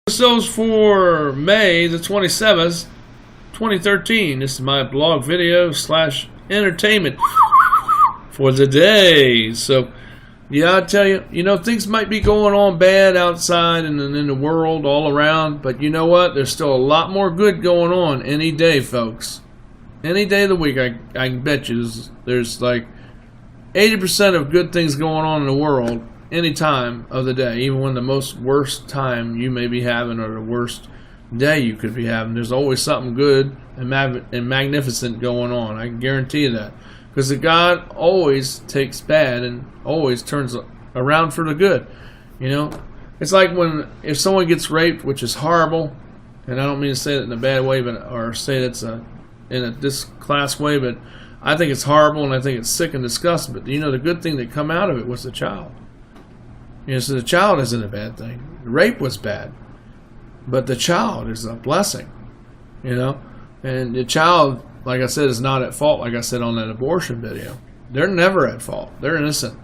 Episodes for May the 27th, 2013. This is my blog video / entertainment for the day. So, yeah, I tell you, things might be going on bad outside and in the world all around, but you know what? There's still a lot more good going on any day, folks. Any day of the week, I can bet you there's like 80% of good things going on in the world any time of the day, even when the most worst time you may be having or the worst day you could be having. There's always something good and magnificent going on. I can guarantee you that. Because God always takes bad and always turns around for the good. It's like if someone gets raped, which is horrible, and I don't mean to say that in a bad way, or say that's in a this-class way, but I think it's horrible and I think it's sick and disgusting. But the good thing that come out of it was the child. So the child isn't a bad thing. The rape was bad, but the child is a blessing. And the child, like I said, is not at fault. Like I said on that abortion video, they're never at fault. They're innocent.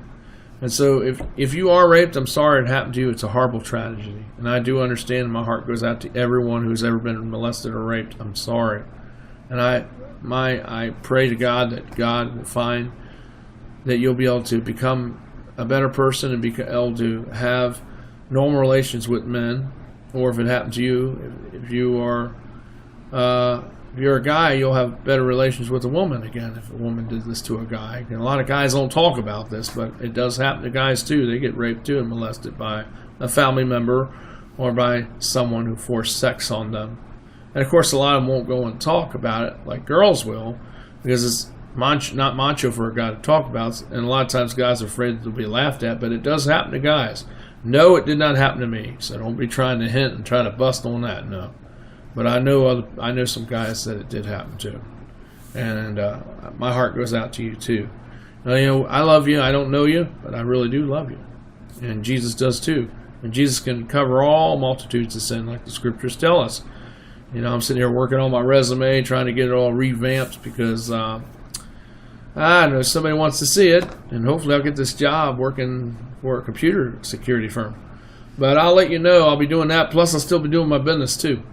And so if you are raped, I'm sorry it happened to you. It's a horrible tragedy, and I do understand. And my heart goes out to everyone who's ever been molested or raped. I'm sorry, and I pray to God that God will find that you'll be able to become a better person and be able to have normal relations with men, or if it happened to you, if you're a guy, you'll have better relations with a woman again. If a woman did this to a guy, and a lot of guys don't talk about this, but it does happen to guys too. They get raped too and molested by a family member or by someone who forced sex on them. And of course, a lot of them won't go and talk about it like girls will, because it's not macho for a guy to talk about, and a lot of times guys are afraid they'll be laughed at, but it does happen to guys. No, it did not happen to me, so don't be trying to hint and try to bust on that. No, but I know some guys that it did happen to, and my heart goes out to you too. I love you. I don't know you, but I really do love you, and Jesus does too. And Jesus can cover all multitudes of sin, like the scriptures tell us. I'm sitting here working on my resume, trying to get it all revamped because I know somebody wants to see it, and hopefully I'll get this job working for a computer security firm. But I'll let you know. I'll be doing that. Plus, I'll still be doing my business too.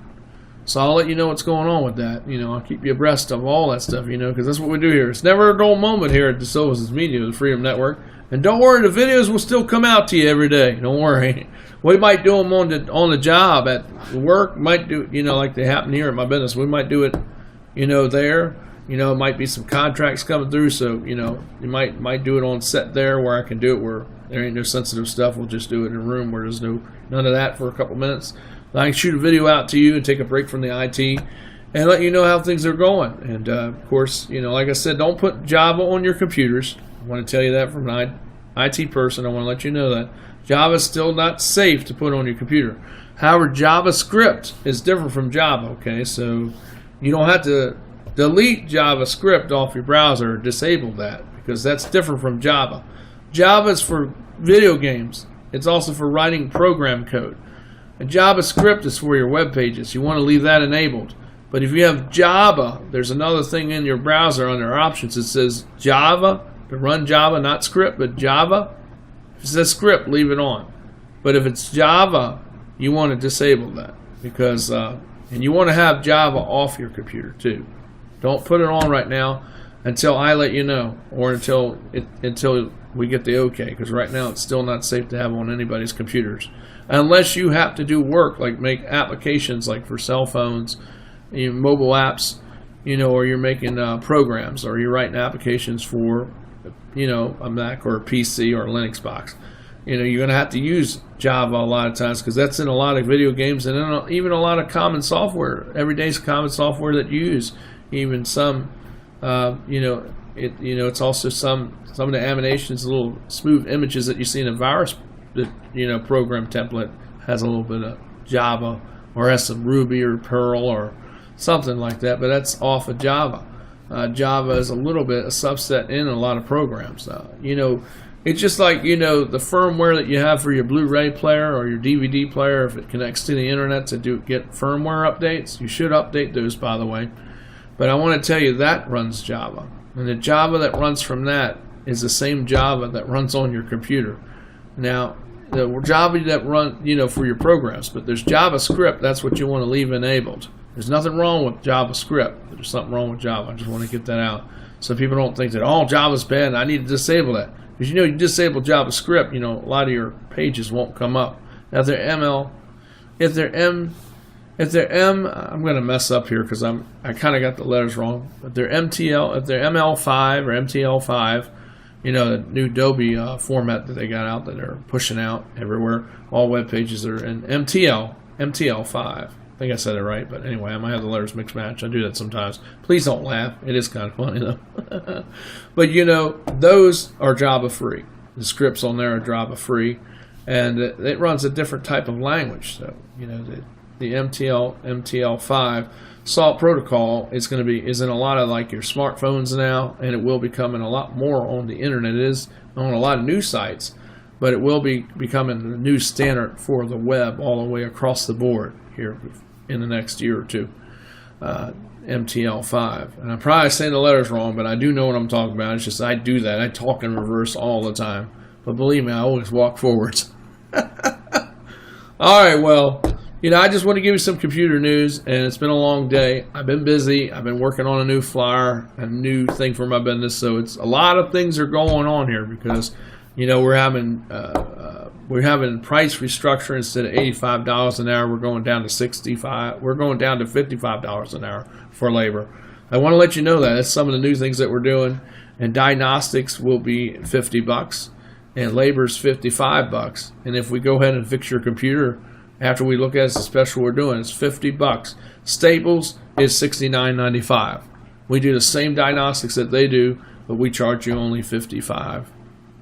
So I'll let you know what's going on with that. I'll keep you abreast of all that stuff, because that's what we do here. It's never a dull moment here at DeSilvis MEDIA-The Freedom Network. And don't worry, the videos will still come out to you every day. Don't worry. We might do them on the job at work. Might do, like they happen here at my business. We might do it, there. It might be some contracts coming through, so you might do it on set there where I can do it where there ain't no sensitive stuff. We'll just do it in a room where there's none of that for a couple minutes. I can shoot a video out to you and take a break from the IT and let you know how things are going. And of course, like I said, don't put Java on your computers. I want to tell you that from an IT person. I want to let you know that Java is still not safe to put on your computer. However, JavaScript is different from Java. Okay, so you don't have to delete JavaScript off your browser or disable that, because that's different from Java. Java is for video games. It's also for writing program code. And JavaScript is for your web pages. You want to leave that enabled. But if you have Java, there's another thing in your browser under options. It says Java, to run Java, not script, but Java. If it says script, leave it on. But if it's Java, you want to disable that, because and you want to have Java off your computer too. Don't put it on right now until I let you know, or until we get the okay, because right now it's still not safe to have on anybody's computers. Unless you have to do work, like make applications like for cell phones, mobile apps, or you're making programs, or you're writing applications for, a Mac or a PC or a Linux box. You're going to have to use Java a lot of times, because that's in a lot of video games and even a lot of common software, everyday common software that you use. Even some, it's also some of the animations, little smooth images that you see in a virus, program template has a little bit of Java, or has some Ruby or Perl or something like that, but that's off of Java. Java is a little bit a subset in a lot of programs. It's just like, the firmware that you have for your Blu-ray player or your DVD player, if it connects to the internet to get firmware updates. You should update those, by the way. But I want to tell you that runs Java. And the Java that runs from that is the same Java that runs on your computer. Now, Java that run, for your programs. But there's JavaScript. That's what you want to leave enabled. There's nothing wrong with JavaScript. There's something wrong with Java. I just want to get that out so people don't think that, oh, Java's bad and I need to disable that. Because you disable JavaScript, a lot of your pages won't come up. Now if they're I'm going to mess up here because I kind of got the letters wrong. But they're MTL, if they're ML5 or MTL5, the new Adobe format that they got out that they're pushing out everywhere. All web pages are in MTL5. I think I said it right, but anyway, I might have the letters mixed match. I do that sometimes. Please don't laugh. It is kind of funny though. But those are Java free. The scripts on there are Java free, and it runs a different type of language. So the MTL5 SALT protocol is in a lot of like your smartphones now, and it will be coming a lot more on the internet. It is on a lot of news sites, but it will be becoming the new standard for the web all the way across the board here in the next year or two. MTL5, and I'm probably saying the letters wrong, but I do know what I'm talking about. It's just I do that. I talk in reverse all the time, but believe me, I always walk forwards. All right, well, I just want to give you some computer news, and it's been a long day. I've been busy. I've been working on a new flyer, a new thing for my business, so it's a lot of things are going on here because, we're having price restructure. Instead of $85 an hour, we're going down to $65. We're going down to $55 an hour for labor. I want to let you know that that's some of the new things that we're doing. And diagnostics will be $50, and labor's $55. And if we go ahead and fix your computer after we look at it, it's a special we're doing. It's $50. Staples is $69.95. We do the same diagnostics that they do, but we charge you only $55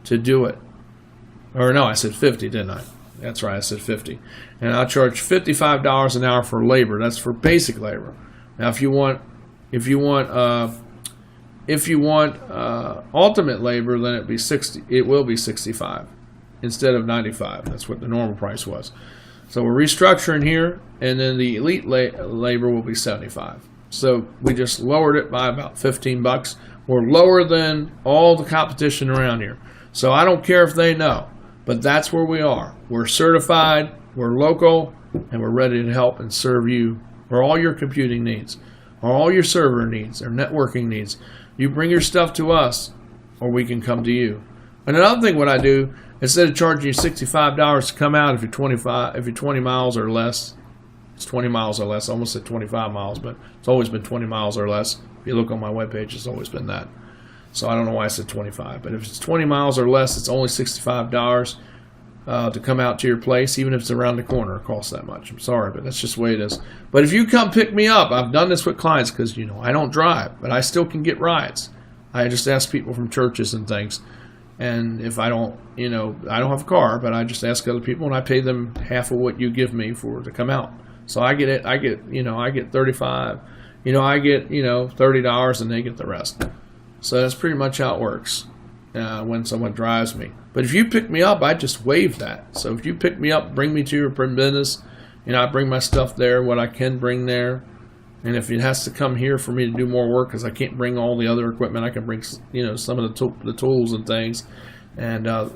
to do it. Or no, I said 50, didn't I? That's right, I said 50. And I'll charge $55 an hour for labor. That's for basic labor. Now, if you want ultimate labor, then it'd be 60. It will be 65 instead of 95. That's what the normal price was. So we're restructuring here, and then the elite labor will be 75. So we just lowered it by about $15. We're lower than all the competition around here. So I don't care if they know, but that's where we are. We're certified, we're local, and we're ready to help and serve you for all your computing needs, or all your server needs, or networking needs. You bring your stuff to us, or we can come to you. And another thing what I do, instead of charging you $65 to come out if you're 20 miles or less, it's 20 miles or less. I almost said 25 miles, but it's always been 20 miles or less. If you look on my webpage, it's always been that. So I don't know why I said 25, but if it's 20 miles or less, it's only $65 to come out to your place. Even if it's around the corner, it costs that much. I'm sorry, but that's just the way it is. But if you come pick me up, I've done this with clients because, I don't drive, but I still can get rides. I just ask people from churches and things. And if I don't, I don't have a car, but I just ask other people and I pay them half of what you give me to come out. So I get 35, I get, $30 and they get the rest. So that's pretty much how it works when someone drives me. But if you pick me up, I just waive that. So if you pick me up, bring me to your business, I bring my stuff there, what I can bring there. And if it has to come here for me to do more work because I can't bring all the other equipment, I can bring, some of the tools and things. And, I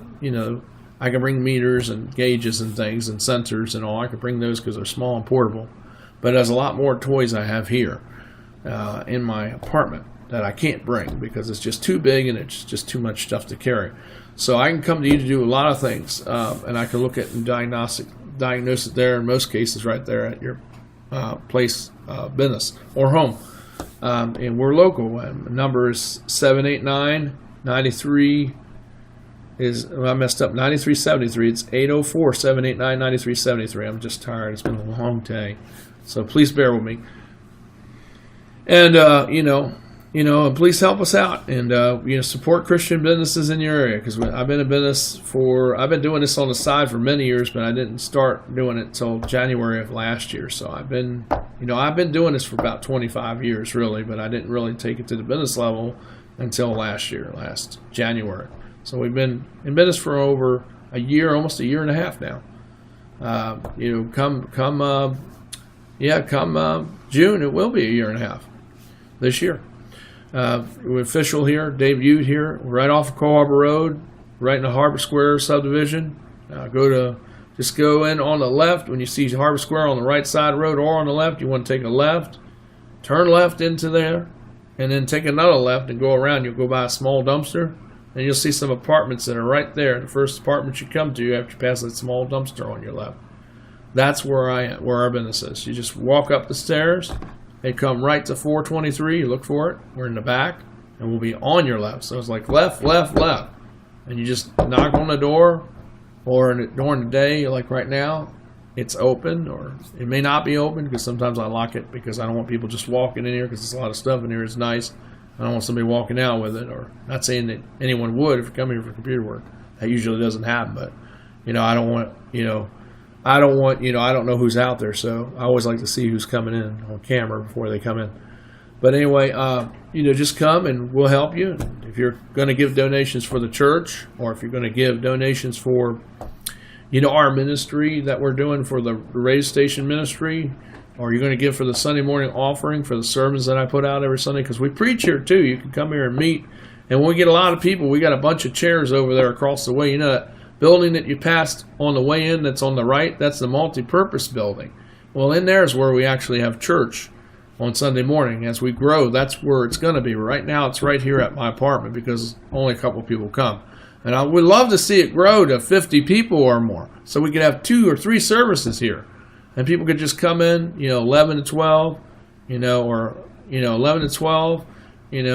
can bring meters and gauges and things and sensors and all. I can bring those because they're small and portable. But there's a lot more toys I have here in my apartment that I can't bring because it's just too big and it's just too much stuff to carry. So I can come to you to do a lot of things, and I can look at and diagnose it there in most cases right there at your place, business or home. And we're local. Number is 789-93 I messed up, 9373. It's 804-789-9373. I'm just tired. It's been a long day. So please bear with me. And, please help us out and, support Christian businesses in your area. Because I've been in business I've been doing this on the side for many years, but I didn't start doing it until January of last year. So I've been doing this for about 25 years, really, but I didn't really take it to the business level until last January. So we've been in business for over a year, almost a year and a half now. Come June, it will be a year and a half this year. We're official here, debuted here, right off of Co Harbor Road, right in the Harbor Square subdivision, Just go in on the left. When you see Harvest Square on the right side of the road or on the left, you want to take a left, turn left into there, and then take another left and go around. You'll go by a small dumpster, and you'll see some apartments that are right there. The first apartment you come to after you pass that small dumpster on your left. That's where our business is. You just walk up the stairs and come right to 423. You look for it. We're in the back, and we'll be on your left. So it's like left, left, left. And you just knock on the door, or during the day, like right now, it's open, or it may not be open because sometimes I lock it because I don't want people just walking in here because there's a lot of stuff in here. It's nice. I don't want somebody walking out with it, or not saying that anyone would if you come here for computer work. That usually doesn't happen, but I don't know who's out there, so I always like to see who's coming in on camera before they come in. But anyway, just come and we'll help you. If you're going to give donations for the church, or if you're going to give donations for, our ministry that we're doing for the radio station ministry, or you're going to give for the Sunday morning offering for the sermons that I put out every Sunday, because we preach here too. You can come here and meet. And when we get a lot of people, we got a bunch of chairs over there across the way. That building that you passed on the way in that's on the right, that's the multi-purpose building. Well, in there is where we actually have church on Sunday morning. As we grow, that's where it's going to be. Right now, it's right here at my apartment because only a couple people come. And I would love to see it grow to 50 people or more, so we could have 2 or 3 services here. And people could just come in, 11 to 12, or 11 to 12, and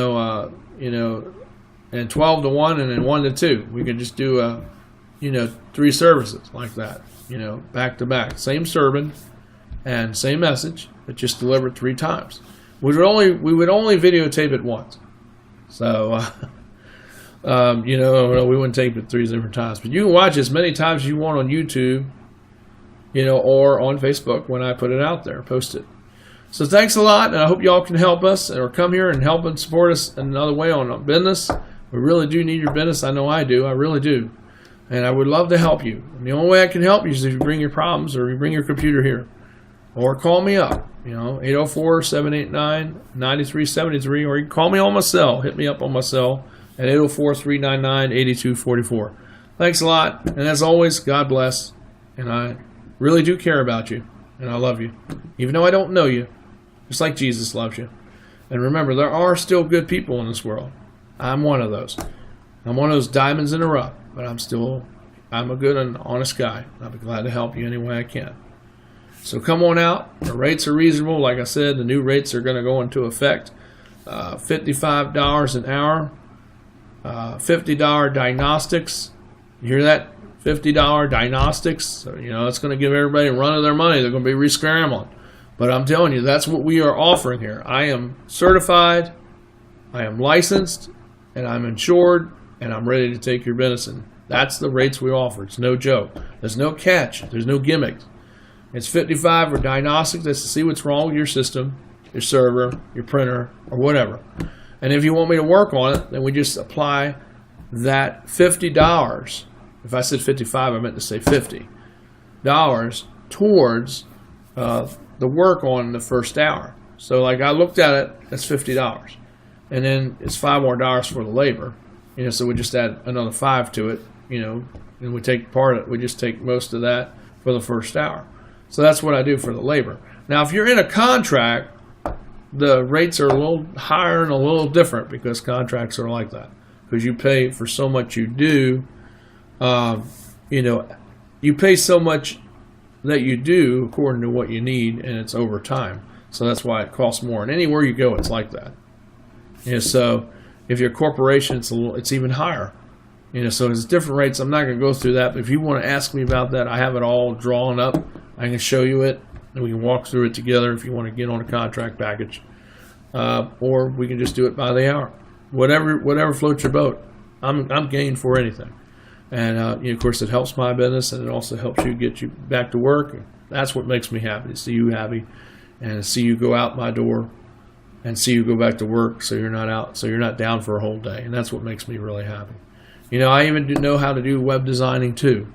12 to 1, and then 1 to 2. We could just do 3 services like that, back to back. Same sermon and same message, but just delivered 3 times. We would only videotape it once. So, we wouldn't tape it 3 different times. But you can watch as many times as you want on YouTube, or on Facebook when I put it out there, post it. So thanks a lot, and I hope y'all can help us or come here and help and support us in another way on our business. We really do need your business. I know I do. I really do. And I would love to help you. And the only way I can help you is if you bring your problems or you bring your computer here. Or call me up, 804-789-9373, or you can call me on my cell. Hit me up on my cell at 804-399-8244. Thanks a lot. And as always, God bless. And I really do care about you, and I love you, even though I don't know you, just like Jesus loves you. And remember, there are still good people in this world. I'm one of those. I'm one of those diamonds in the rough, but I'm a good and honest guy. I'll be glad to help you any way I can. So come on out. The rates are reasonable. Like I said, the new rates are going to go into effect. $55 an hour, $50 diagnostics. You hear that? $50 diagnostics. So, it's going to give everybody a run of their money. They're going to be re-scrambling. But I'm telling you, that's what we are offering here. I am certified, I am licensed, and I'm insured, and I'm ready to take your medicine. That's the rates we offer. It's no joke. There's no catch. There's no gimmicks. It's $55 for diagnostics. That's to see what's wrong with your system, your server, your printer, or whatever. And if you want me to work on it, then we just apply that $50. If I said 55, I meant to say $50 towards the work on the first hour. So like I looked at it, that's $50. And then it's $5 more for the labor. So we just add another 5 to it, and we take part of it. We just take most of that for the first hour. So that's what I do for the labor. Now, if you're in a contract, the rates are a little higher and a little different because contracts are like that. Because you pay for so much you do. You pay so much that you do according to what you need, and it's over time. So that's why it costs more. And anywhere you go, it's like that. So if you're a corporation, it's even higher. So there's different rates. I'm not going to go through that, but if you want to ask me about that, I have it all drawn up. I can show you it, and we can walk through it together if you want to get on a contract package. Or we can just do it by the hour. Whatever floats your boat. I'm game for anything. And, of course, it helps my business, and it also helps you get you back to work. That's what makes me happy, to see you happy and to see you go out my door and see you go back to work so you're not down for a whole day. And that's what makes me really happy. I even know how to do web designing, too.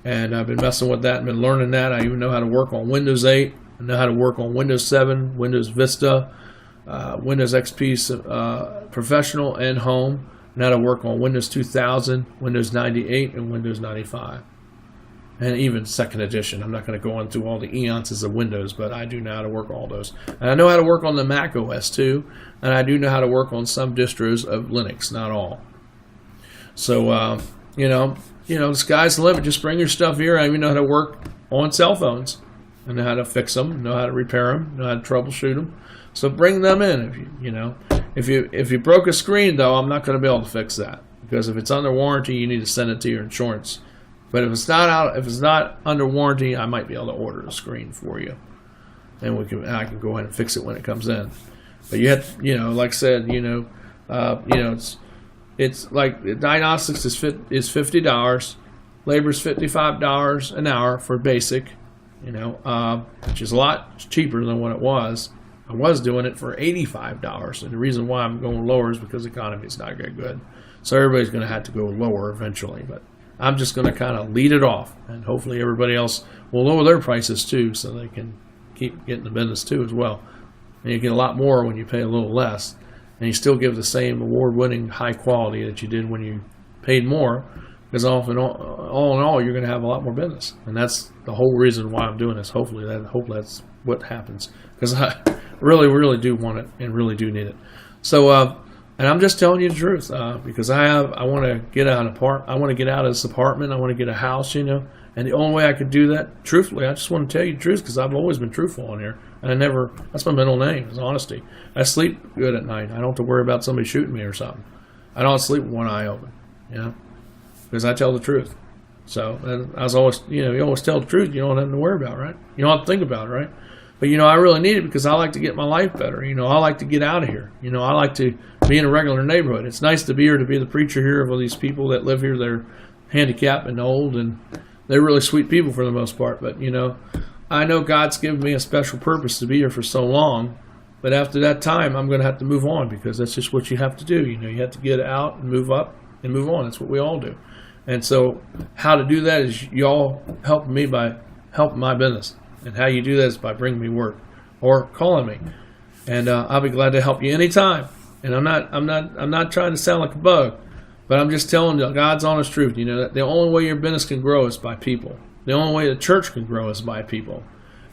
And I've been messing with that and been learning that. I even know how to work on Windows 8. I know how to work on Windows 7, Windows Vista, Windows XP Professional and Home. I know how to work on Windows 2000, Windows 98, and Windows 95. and even second edition. I'm not going to go into all the eons of Windows, but I do know how to work all those. And I know how to work on the Mac OS too, and I do know how to work on some distros of Linux, not all. So, the sky's the limit. Just bring your stuff here. I even know how to work on cell phones. I know how to fix them, know how to repair them, know how to troubleshoot them. So bring them in. If you broke a screen though, I'm not going to be able to fix that, because if it's under warranty, you need to send it to your insurance. But if it's not under warranty, I might be able to order a screen for you, and I can go ahead and fix it when it comes in. But you have, like I said, it's like diagnostics is $50, labor is $55 an hour for basic, which is a lot cheaper than what it was. I was doing it for $85, and the reason why I'm going lower is because the economy is not very good. So everybody's going to have to go lower eventually, but I'm just going to kind of lead it off, and hopefully everybody else will lower their prices too, so they can keep getting the business too as well. And you get a lot more when you pay a little less, and you still give the same award-winning high quality that you did when you paid more, because all in all, you're going to have a lot more business, and that's the whole reason why I'm doing this. Hopefully that's what happens, because I really, really do want it and really do need it. So, and I'm just telling you the truth, because I want to get out of this apartment. I want to get a house, and the only way I could do that, truthfully, I just want to tell you the truth, because I've always been truthful on here, and that's my middle name, is honesty. I sleep good at night. I don't have to worry about somebody shooting me or something. I don't sleep with one eye open, because I tell the truth. So, and I was always, you always tell the truth. You don't have to worry about it, right? You don't have to think about it, right? But, I really need it because I like to get my life better. I like to get out of here. I like to be in a regular neighborhood. It's nice to be here, to be the preacher here of all these people that live here. They're handicapped and old, and they're really sweet people for the most part. But, I know God's given me a special purpose to be here for so long. But after that time, I'm going to have to move on, because that's just what you have to do. You have to get out and move up and move on. That's what we all do. And so how to do that is you all help me by helping my business. And how you do that is by bringing me work or calling me. And I'll be glad to help you anytime. And I'm not trying to sound like a bug, but I'm just telling you God's honest truth. That the only way your business can grow is by people. The only way the church can grow is by people.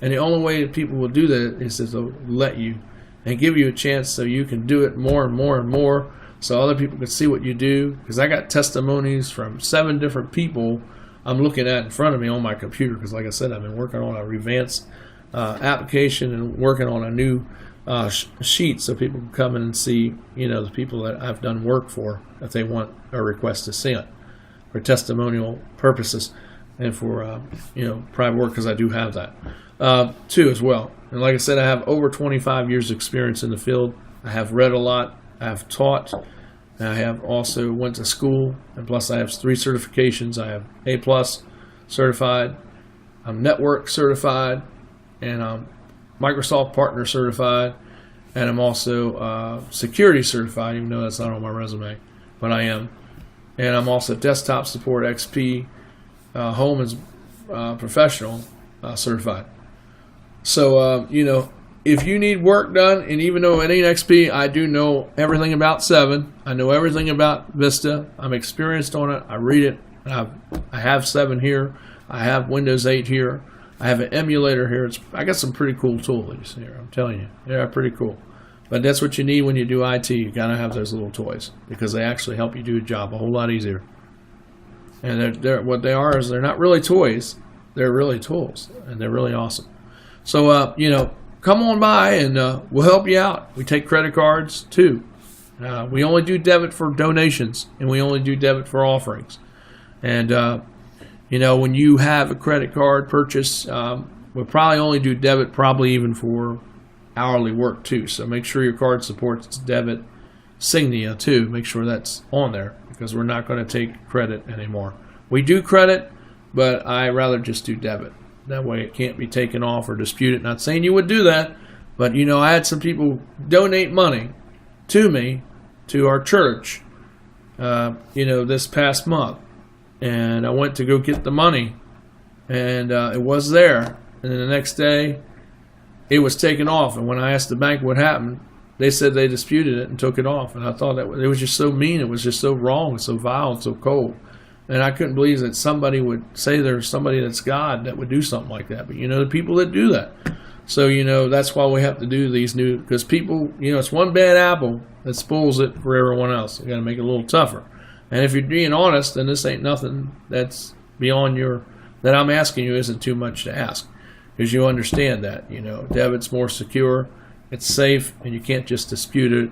And the only way that people will do that is to let you and give you a chance so you can do it more and more and more, so other people can see what you do. Because I got testimonies from 7 different people I'm looking at in front of me on my computer, because like I said, I've been working on a revamped application and working on a new sheet so people can come in and see, the people that I've done work for, if they want a request to see it for testimonial purposes and for private work, because I do have that too as well. And like I said, I have over 25 years experience in the field. I have read a lot. I have taught. I have also went to school, and plus I have 3 certifications. I have A+ certified, I'm network certified, and I'm Microsoft partner certified, and I'm also security certified, even though that's not on my resume, but I am. And I'm also desktop support XP, home and professional certified. So, if you need work done, and even though it ain't XP, I do know everything about 7. I know everything about Vista. I'm experienced on it. I read it. I have 7 here. I have Windows 8 here. I have an emulator here. I got some pretty cool tools here, I'm telling you. They're pretty cool. But that's what you need when you do IT. You got to have those little toys, because they actually help you do a job a whole lot easier. And what they are is they're not really toys. They're really tools, and they're really awesome. So, come on by, and we'll help you out. We take credit cards too. We only do debit for donations, and we only do debit for offerings. And when you have a credit card purchase, we'll probably only do debit, probably even for hourly work too. So make sure your card supports debit Signia too. Make sure that's on there, because we're not going to take credit anymore. We do credit, but I rather just do debit. That way it can't be taken off or disputed. Not saying you would do that, but I had some people donate money to me, to our church, this past month. And I went to go get the money, and it was there. And then the next day, it was taken off. And when I asked the bank what happened, they said they disputed it and took it off. And I thought that it was just so mean. It was just so wrong and so vile and so cold. And I couldn't believe that somebody would say there's somebody that's God that would do something like that. But, the people that do that. So, that's why we have to do these new, because people, it's one bad apple that spoils it for everyone else. You got to make it a little tougher. And if you're being honest, then this ain't nothing that's beyond that I'm asking you isn't too much to ask. Because you understand that, debit's more secure, it's safe, and you can't just dispute it,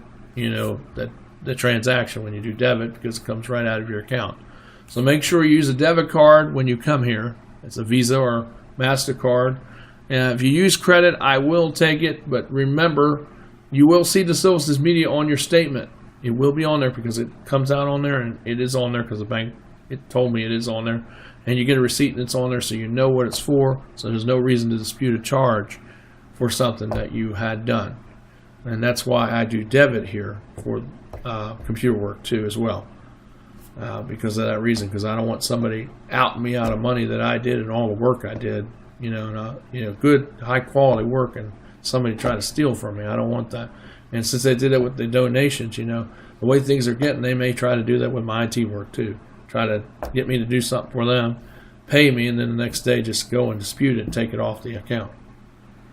that the transaction when you do debit, because it comes right out of your account. So make sure you use a debit card when you come here. It's a Visa or MasterCard. And if you use credit, I will take it. But remember, you will see DeSilvis Media on your statement. It will be on there because it comes out on there, and it is on there because the bank, it told me it is on there. And you get a receipt and it's on there so you know what it's for. So there's no reason to dispute a charge for something that you had done. And that's why I do debit here for computer work too as well. Because of that reason, because I don't want somebody outing me out of money that I did and all the work I did, good high quality work, and somebody try to steal from me. I don't want that. And since they did it with the donations, the way things are getting, they may try to do that with my IT work too. Try to get me to do something for them, pay me, and then the next day just go and dispute it and take it off the account.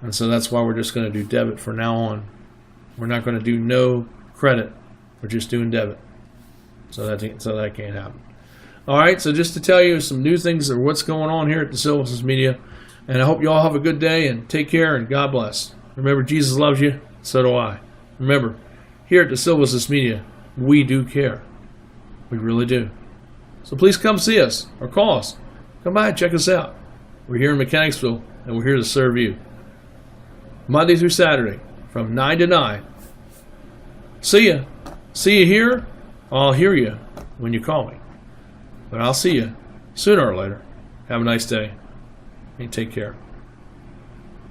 And so that's why we're just going to do debit from now on. We're not going to do no credit. We're just doing debit. So that can't happen. All right, so just to tell you some new things of what's going on here at DeSilvis Media, and I hope you all have a good day and take care and God bless. Remember, Jesus loves you, so do I. Remember, here at DeSilvis Media, we do care. We really do. So please come see us or call us. Come by and check us out. We're here in Mechanicsville, and we're here to serve you. Monday through Saturday, from 9 to 9. See ya. See you here. I'll hear you when you call me. But I'll see you sooner or later. Have a nice day and take care.